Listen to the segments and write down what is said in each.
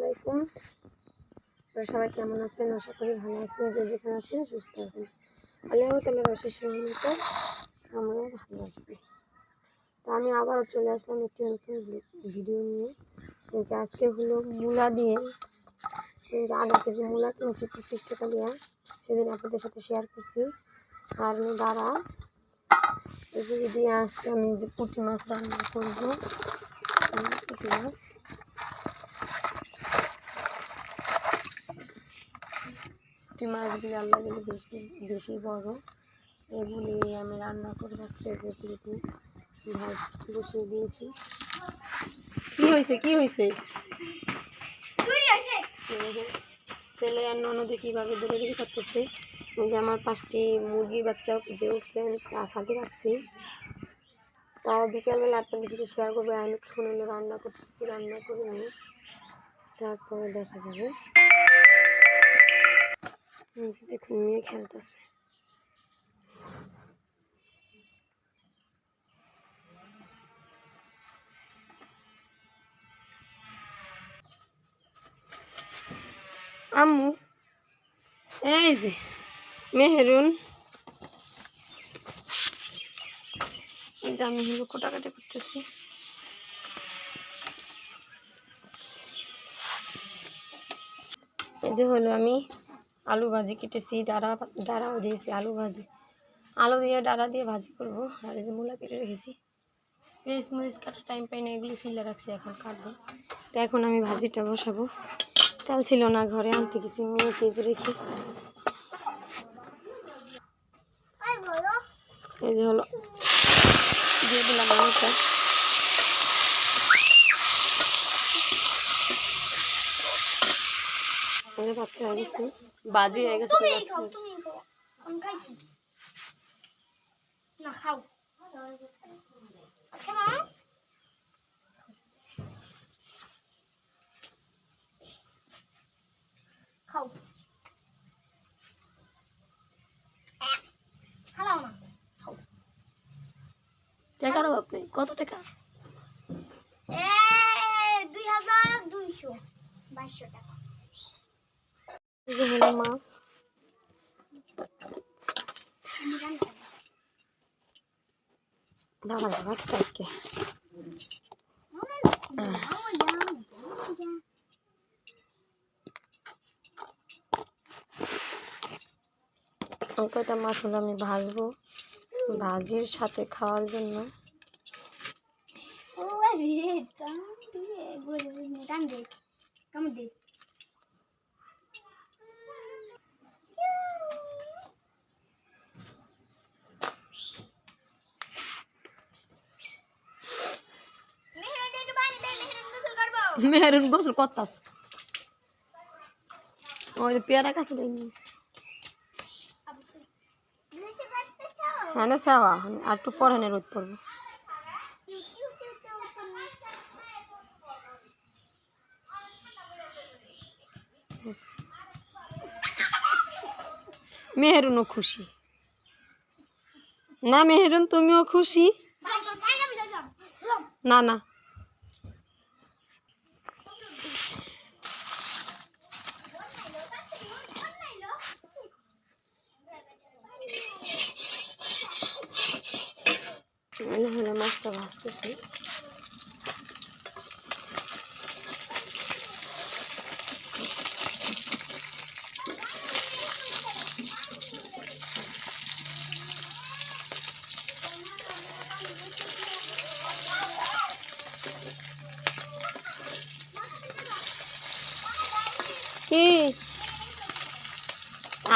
আলাইকুম। আপনারা সবাই কেমন আছেন? আশা করি ভালো আছেন, যে যেখানে আছেন সুস্থ আছেন। আল্লাহ তাআলার অশেষ রহমতে আমরাও ভালো আছি। তো আমি আবারও চলে আসলাম একটি নতুন ভিডিও নিয়ে। যে আজকে হলো মূলা দিয়ে, আধা কেজি মূলা কিনছি 25 টাকা দিয়ে, সেদিন আপনাদের সাথে শেয়ার করছি। আর দাঁড়া এগুলি দিয়ে আজকে আমি যে পুঁটি মাছ রান্না করবো। পুঁটি মাছগুলি আল্লাহ গেলে বেশি বড়, এগুলি আমি রান্না করবো আজকে। যেগুলিতে ভাত বসিয়ে দিয়েছি। কি হয়েছে ছেলে আর ননদে কীভাবে দৌড়াদৌড়ি করতেছে। যে আমার 5টি মুরগির বাচ্চা যে উঠছে, তা সাথে রাখছি। তাও বিকেলবেলা আপনাদের সাথে শেয়ার করবো। আমি এখন রান্না করতেছি, রান্না করে নিই, তারপরে দেখা যাবে। দেখুন মেয়ে খেলতেছে। আম্মু এই যে মেহেরুন, আমি হলো কোটাকাটি করতেছি। এই যে হলো আমি আলু ভাজি কেটেছি, ডাঁড়াও দিয়েছি। আলু দিয়ে ডাঁড়া দিয়ে ভাজি করবো। আর এই যে মূলা কেটে রেখেছি। পেঁয়াজ মরিচ কাটার টাইম পাই না, এগুলি সিলে রাখছি, এখন কাটবো। তো এখন আমি ভাজিটা বসাবো। তেল ছিল না ঘরে, আনতে গেছি মেয়ে কেজি রেখে। এই যে হলো দিয়ে দিলাম আলুটা। বাচ্চা হয়ে গেছে, বাজি হয়ে গেছে। টাকার অভাব নেই। কত টাকা? 2200 টাকা। মাছ বাবা ভাত খাইকে কয়টা মাছ হলো আমি ভাজবো ভাজির সাথে খাওয়ার জন্য। মেহরুন গোসল করতাস, ওই পেয়ারা গাছ হ্যাঁ না সেওয়া আর একটু পরে রোদ পড়বো। মেহরুনও খুশি না? মেহরুন তুমিও খুশি? না না হলে মাছটা ভাজতেছি। কি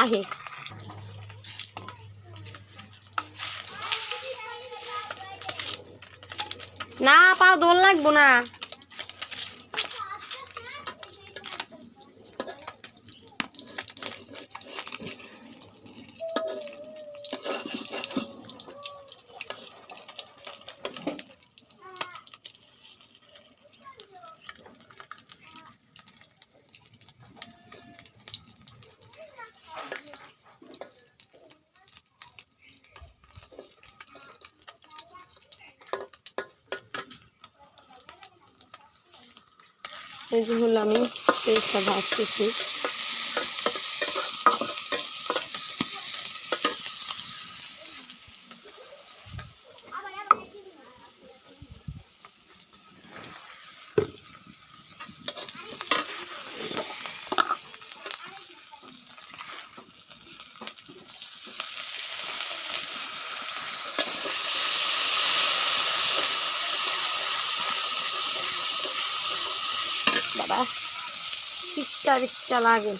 আহে না, পাও দোল লাগবো না। এই যে হলো আমি পেঁয়াজটা ভাজতেছি। বাবা পিচ্চা পিচ্চা লাগে।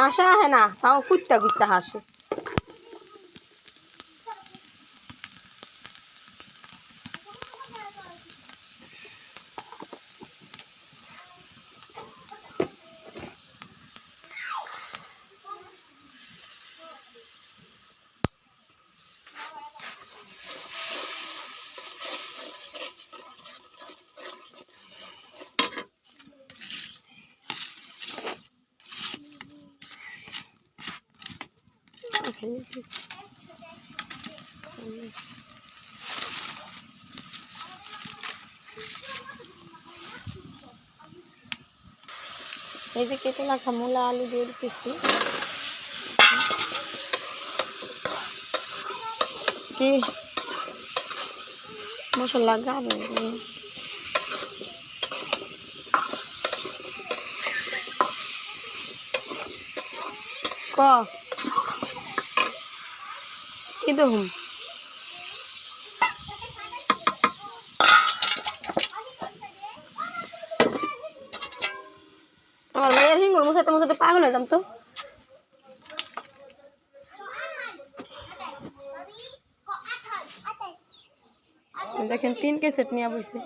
আশা হয় না, তাও কুত্তা কুত্তা হাসে। এই যে কেটে রাখা মূলা আলু দিয়ে দিতেছি। কি মশলা গাবে ক কি দেখুন আমার ভাইয়ের হিঙ্গুর মুসাতে মুসাতে পাগল হয়ে যাম তো। দেখেন 3 কেসেট নিয়ে বসে।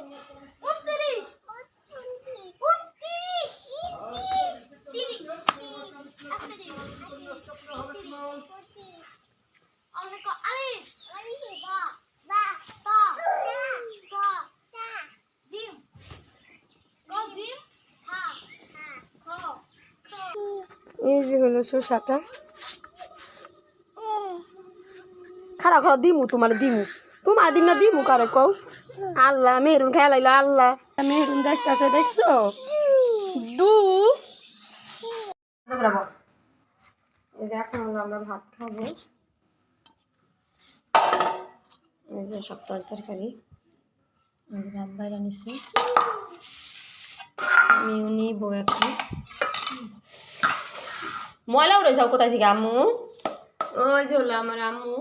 এই যে হলো শসাটা। খারাপ খারাপ দিমু তোমার দিমু দিম না দিমু কারে কও। আল্লাহ মেহরুন খেলাইলো আল্লাহ মেহরুন দেখতেছে দেখছো দু। এই যে এখন হলো আমরা ভাত খাবো। এই যে সব তরকারি এই যে ভাত বাইরে নিচ্ছি আমিও নিবো এখন। ময়লা উঠে যাও কোথায় থেকে আম্মু? ওই যে হলো আমার আম্মু।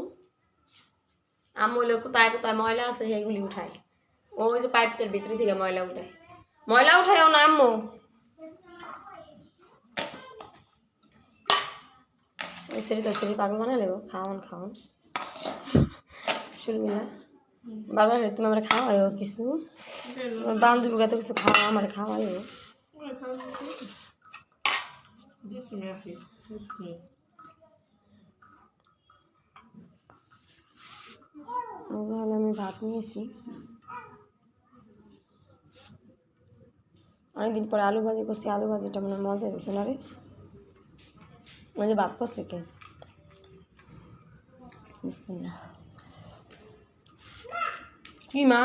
আম্মু হলো কোথায় কোথায় ময়লা আছে সেগুলি উঠায়। ওই যে পাইপটার ভিতরে থেকে ময়লা উঠায়। ময়লা উঠায়ও না আম্মু। ওই সেরি তো সেরি পাগল বানা নেবো। খাওয়ান খাওয়ান শুনবি না বারবার তুমি আমার খাওয়াইও কিছু বান্ধবী এত কিছু খাওয়া আমার খাওয়াইও। আমি ভাত নিয়েছি অনেকদিন পরে আলু ভাজি করছি। আলু ভাজিটা মানে মজা হয়েছে না রে। ওই যে ভাত করছে কে বিসমিল্লাহ কি মা